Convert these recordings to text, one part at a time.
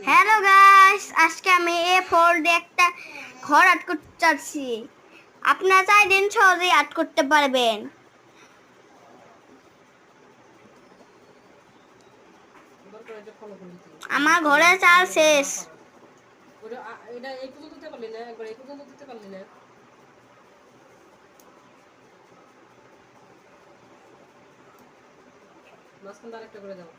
Hello guys, আজকে আমি A4 দিয়ে একটা ঘর আর্ট করতে চাচ্ছি। আপনারা চাইলে সহজেই আর্ট করতে পারবেন। আমার ঘরের চাল শেষ। এটা এই পর্যন্ত দিতে পারলি না, একবার এই পর্যন্ত দিতে পারলি না। মাঝখান দিয়ে আরেকটা করে দাও।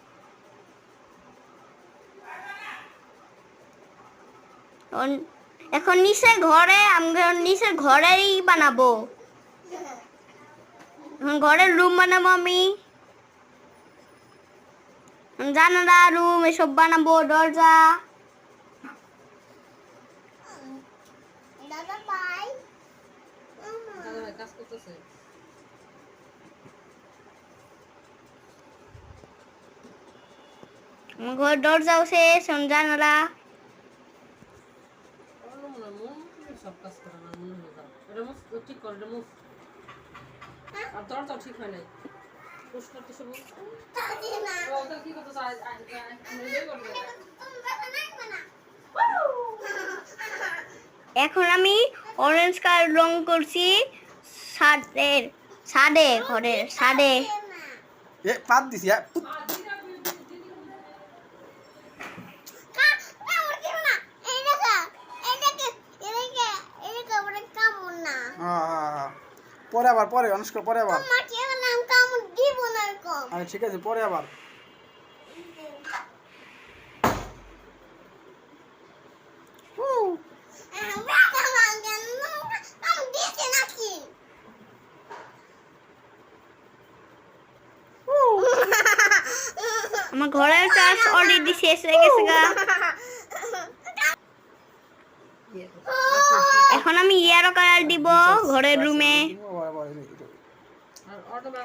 এখন নিচের ঘরে আমরা নিচের ঘরেই বানাবো। ঘরের রুম বানাবো আমি, জানালা রুম এসব বানাবো, দরজা। কাজ করতেছে। ঘর দরজাও শেষ, জানালা। সব কাজ করে না মনে হয়। এটা মুভ ঠিক করে, এটা মুভ। আর দরজা ঠিক হয় নাই। পুশ করতে শুভ ওটা কি করতে চাই এখন আমি অরেঞ্জ কালার রং করছি ছাদে ঘরের ছাদে। পাত দিছি পরে আবার পরে অনুষ্কা পরে আবার আরে ঠিক আছে পরে আবার আমার ঘরের কাজ অলরেডি শেষ হয়ে গেছে গা। এখন আমি ইয়েলো কালার দিব ঘরের রুমে,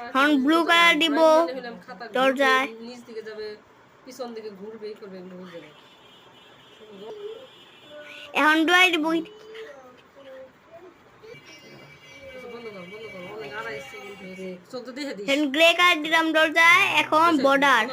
এখন ব্লু কালার দিব দরজায়। নিচ দিকে যাবে, পিছন দিকে ঘুরবে, এই করবে, এগুলো বুঝবে না। এখন ডুয়াই দিব, বন্ধ কর, অনেক আড়াই সেকেন্ড হয়েছে। চোখ তো দেখে দিস। গ্রে কালার দিলাম দরজায়। এখন বর্ডার